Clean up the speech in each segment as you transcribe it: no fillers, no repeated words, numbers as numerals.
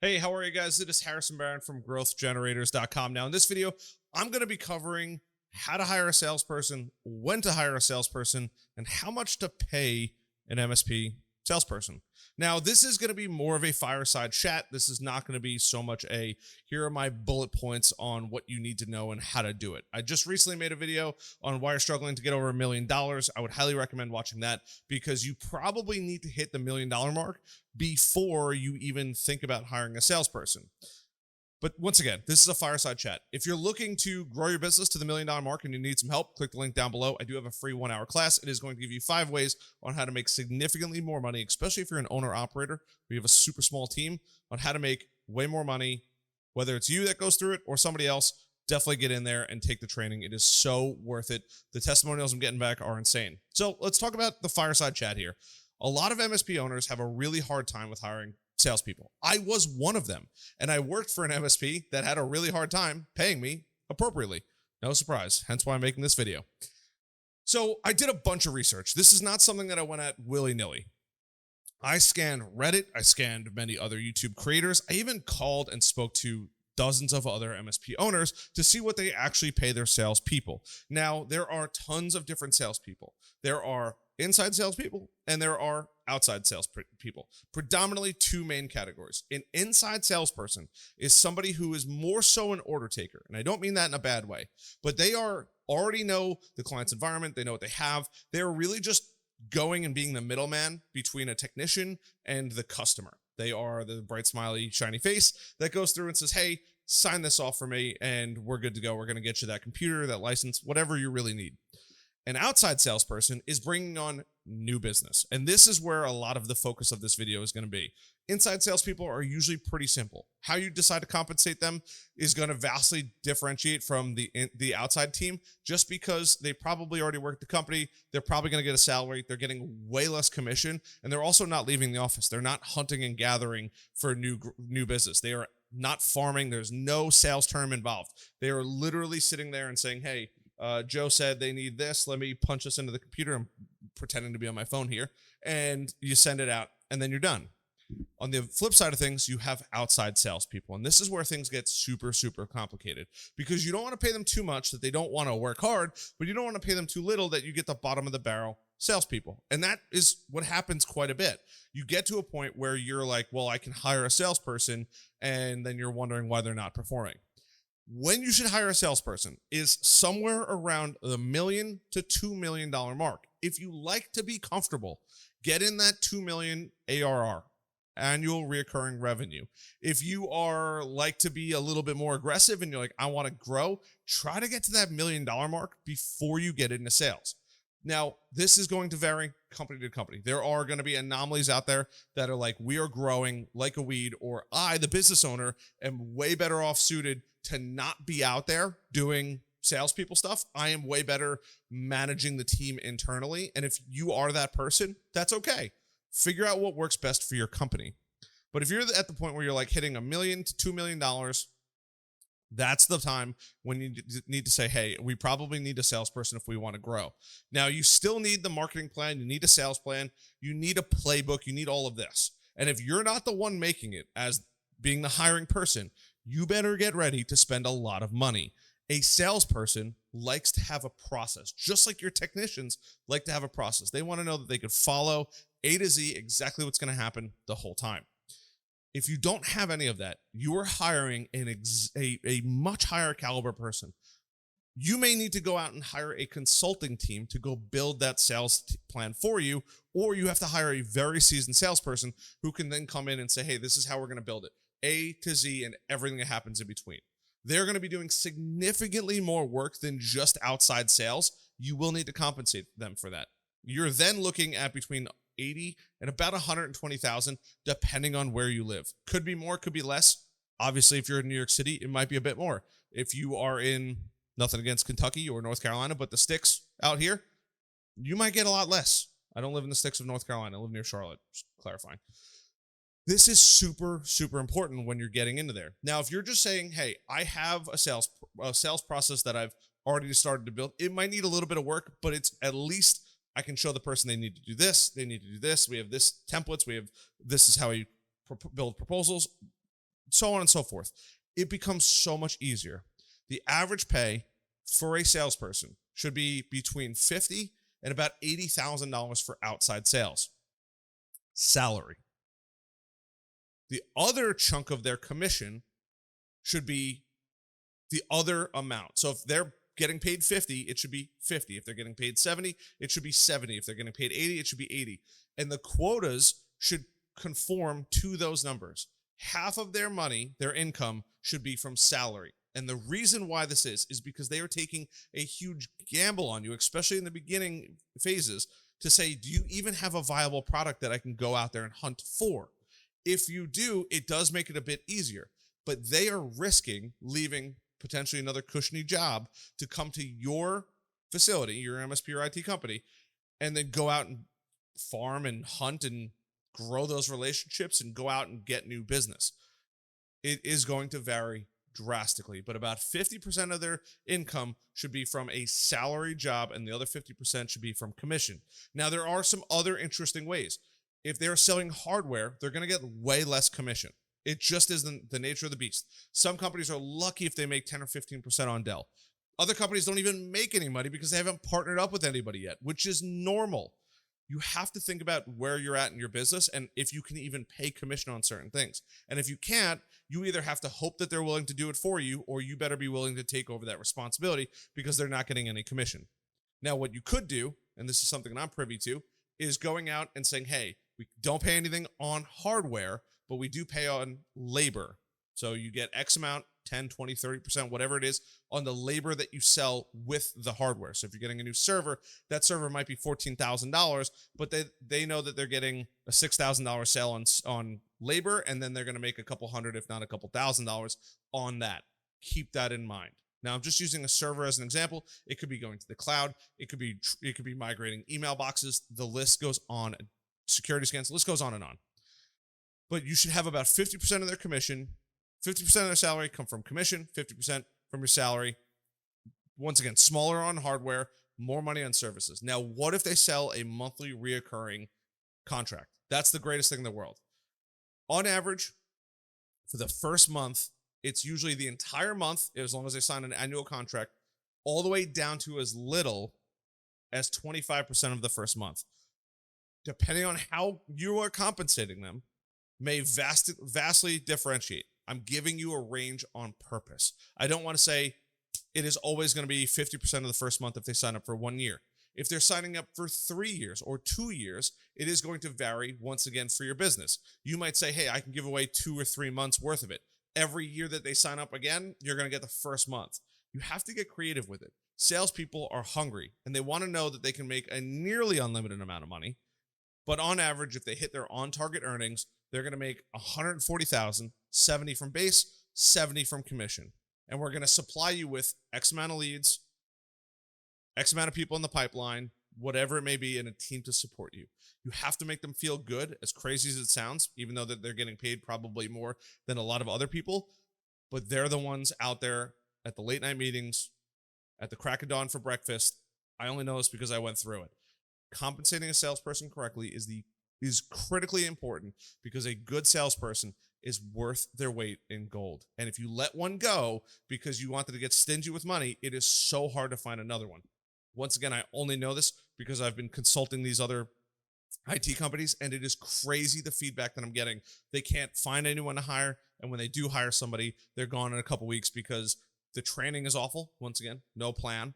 Hey, how are you guys? It is Harrison Barron from growthgenerators.com. Now, in this video, I'm going to be covering how to hire a salesperson, when to hire a salesperson, and how much to pay an MSP salesperson. Now, this is going to be more of a fireside chat. This is not going to be so much a here are my bullet points on what you need to know and how to do it. I just recently made a video on why you're struggling to get over $1 million. I would highly recommend watching that because you probably need to hit the $1 million mark before you even think about hiring a salesperson. But once again, this is a fireside chat. If you're looking to grow your business to the $1 million mark and you need some help, click the link down below. I do have a free 1 hour class. It is going to give you 5 ways on how to make significantly more money, especially if you're an owner operator. We have a super small team on how to make way more money, whether it's you that goes through it or somebody else. Definitely get in there and take the training. It is so worth it. The testimonials I'm getting back are insane. So let's talk about the fireside chat here. A lot of MSP owners have a really hard time with hiring salespeople. I was one of them, and I worked for an MSP that had a really hard time paying me appropriately. No surprise, hence why I'm making this video. So I did a bunch of research. This is not something that I went at willy-nilly. I scanned Reddit, I scanned many other YouTube creators, I even called and spoke to dozens of other MSP owners to see what they actually pay their salespeople. Now, there are tons of different salespeople. There are inside salespeople and there are outside salespeople. Predominantly 2 main categories. An inside salesperson is somebody who is more so an order taker, and I don't mean that in a bad way, but they already know the client's environment, they know what they have. They're really just going and being the middleman between a technician and the customer. They are the bright, smiley, shiny face that goes through and says, hey, sign this off for me and we're good to go. We're going to get you that computer, that license, whatever you really need. An outside salesperson is bringing on new business. And this is where a lot of the focus of this video is going to be. Inside salespeople are usually pretty simple. How you decide to compensate them is going to vastly differentiate from the outside team just because they probably already work at the company. They're probably going to get a salary. They're getting way less commission. And they're also not leaving the office. They're not hunting and gathering for new business. They are not farming. There's no sales term involved. They are literally sitting there and saying, hey, Joe said they need this. Let me punch this into the computer. I'm pretending to be on my phone here. And you send it out and then you're done. On the flip side of things, you have outside salespeople. And this is where things get super, super complicated because you don't want to pay them too much that they don't want to work hard, but you don't want to pay them too little that you get the bottom of the barrel salespeople. And that is what happens quite a bit. You get to a point where you're like, well, I can hire a salesperson, and then you're wondering why they're not performing. When you should hire a salesperson is somewhere around the $1 million to $2 million mark. If you like to be comfortable, get in that 2 million ARR, annual recurring revenue. If you are like to be a little bit more aggressive and you're like, I want to grow, try to get to that $1 million mark before you get into sales. Now, this is going to vary company to company. There are going to be anomalies out there that are like, we are growing like a weed, or I, the business owner, am way better off suited to not be out there doing salespeople stuff. I am way better managing the team internally. And if you are that person, that's okay. Figure out what works best for your company. But if you're at the point where you're like hitting $1 million to $2 million, that's the time when you need to say, hey, we probably need a salesperson if we want to grow. Now, you still need the marketing plan. You need a sales plan. You need a playbook. You need all of this. And if you're not the one making it as being the hiring person, you better get ready to spend a lot of money. A salesperson likes to have a process, just like your technicians like to have a process. They want to know that they could follow A to Z exactly what's going to happen the whole time. If you don't have any of that, you are hiring a much higher caliber person. You may need to go out and hire a consulting team to go build that sales plan for you, or you have to hire a very seasoned salesperson who can then come in and say, hey, this is how we're going to build it, A to Z and everything that happens in between. They're going to be doing significantly more work than just outside sales. You will need to compensate them for that. You're then looking at between 80 and about 120,000, depending on where you live. Could be more, could be less. Obviously, if you're in New York City, it might be a bit more. If you are in, nothing against Kentucky or North Carolina, but the sticks out here, you might get a lot less. I don't live in the sticks of North Carolina. I live near Charlotte, just clarifying. This is super, super important when you're getting into there. Now, if you're just saying, hey, I have a sales process that I've already started to build, it might need a little bit of work, but it's at least I can show the person they need to do this. They need to do this. We have this templates. This is how you build proposals. so on and so forth. It becomes so much easier. The average pay for a salesperson should be between $50 and about $80,000 for outside sales salary. The other chunk of their commission should be the other amount. So if they're getting paid 50, it should be 50. If they're getting paid 70, it should be 70. If they're getting paid 80, it should be 80. And the quotas should conform to those numbers. Half of their money, their income, should be from salary. And the reason why this is because they are taking a huge gamble on you, especially in the beginning phases, to say, do you even have a viable product that I can go out there and hunt for? If you do, it does make it a bit easier. But they are risking leaving potentially another cushiony job to come to your facility, your MSP or IT company, and then go out and farm and hunt and grow those relationships and go out and get new business. It is going to vary drastically, but about 50% of their income should be from a salary job and the other 50% should be from commission. Now, there are some other interesting ways. If they're selling hardware, they're going to get way less commission. It just isn't the nature of the beast. Some companies are lucky if they make 10 or 15% on Dell. Other companies don't even make any money because they haven't partnered up with anybody yet, which is normal. You have to think about where you're at in your business and if you can even pay commission on certain things. And if you can't, you either have to hope that they're willing to do it for you, or you better be willing to take over that responsibility because they're not getting any commission. Now, what you could do, and this is something that I'm privy to, is going out and saying, hey, we don't pay anything on hardware, but we do pay on labor. So you get X amount, 10, 20, 30%, whatever it is, on the labor that you sell with the hardware. So if you're getting a new server, that server might be $14,000, but they know that they're getting a $6,000 sale on labor, and then they're going to make a couple hundred, if not a couple $1,000s on that. Keep that in mind. Now, I'm just using a server as an example. It could be going to the cloud. It could be migrating email boxes. The list goes on. Security scans. The list goes on and on. But you should have about 50% of their commission, 50% of their salary come from commission, 50% from your salary. Once again, smaller on hardware, more money on services. Now, what if they sell a monthly reoccurring contract? That's the greatest thing in the world. On average, for the first month, it's usually the entire month, as long as they sign an annual contract, all the way down to as little as 25% of the first month. Depending on how you are compensating them, may vastly differentiate. I'm giving you a range on purpose. I don't want to say it is always going to be 50% of the first month if they sign up for 1 year. If they're signing up for 3 years or 2 years, it is going to vary once again for your business. You might say, hey, I can give away 2 or 3 months worth of it. Every year that they sign up again, you're going to get the first month. You have to get creative with it. Salespeople are hungry and they want to know that they can make a nearly unlimited amount of money. But on average, if they hit their on-target earnings, they're going to make $140,000, 70 from base, 70 from commission. And we're going to supply you with X amount of leads, X amount of people in the pipeline, whatever it may be, and a team to support you. You have to make them feel good, as crazy as it sounds, even though that they're getting paid probably more than a lot of other people. But they're the ones out there at the late night meetings, at the crack of dawn for breakfast. I only know this because I went through it. Compensating a salesperson correctly is critically important because a good salesperson is worth their weight in gold. And if you let one go because you wanted to get stingy with money, it is so hard to find another one. Once again, I only know this because I've been consulting these other IT companies, and it is crazy the feedback that I'm getting. They can't find anyone to hire, and when they do hire somebody, they're gone in a couple weeks because the training is awful. Once again, no plan.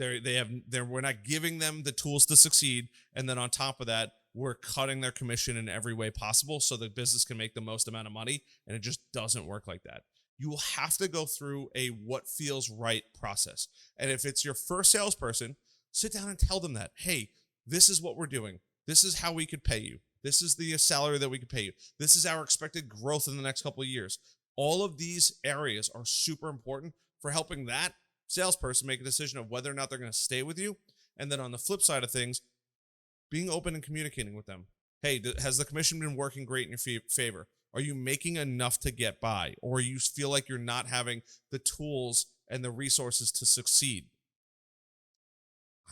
We're not giving them the tools to succeed, and then on top of that, we're cutting their commission in every way possible so the business can make the most amount of money, and it just doesn't work like that. You will have to go through a what feels right process. And if it's your first salesperson, sit down and tell them that, hey, this is what we're doing. This is how we could pay you. This is the salary that we could pay you. This is our expected growth in the next couple of years. All of these areas are super important for helping that salesperson make a decision of whether or not they're going to stay with you. And then on the flip side of things, being open and communicating with them. Hey, has the commission been working great in your favor? Are you making enough to get by? Or you feel like you're not having the tools and the resources to succeed?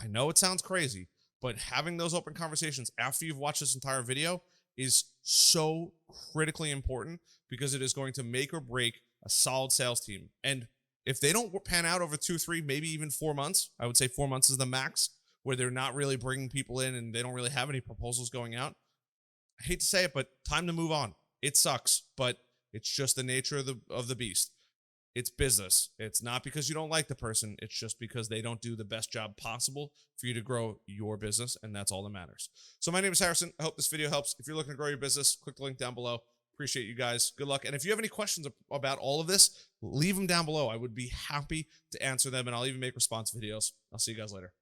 I know it sounds crazy, but having those open conversations after you've watched this entire video is so critically important because it is going to make or break a solid sales team. And if they don't pan out over 2, 3, maybe even 4 months, I would say 4 months is the max, where they're not really bringing people in and they don't really have any proposals going out. I hate to say it, but time to move on. It sucks, but it's just the nature of the beast. It's business. It's not because you don't like the person. It's just because they don't do the best job possible for you to grow your business, and that's all that matters. So my name is Harrison. I hope this video helps. If you're looking to grow your business, click the link down below. Appreciate you guys. Good luck. And if you have any questions about all of this, leave them down below. I would be happy to answer them, and I'll even make response videos. I'll see you guys later.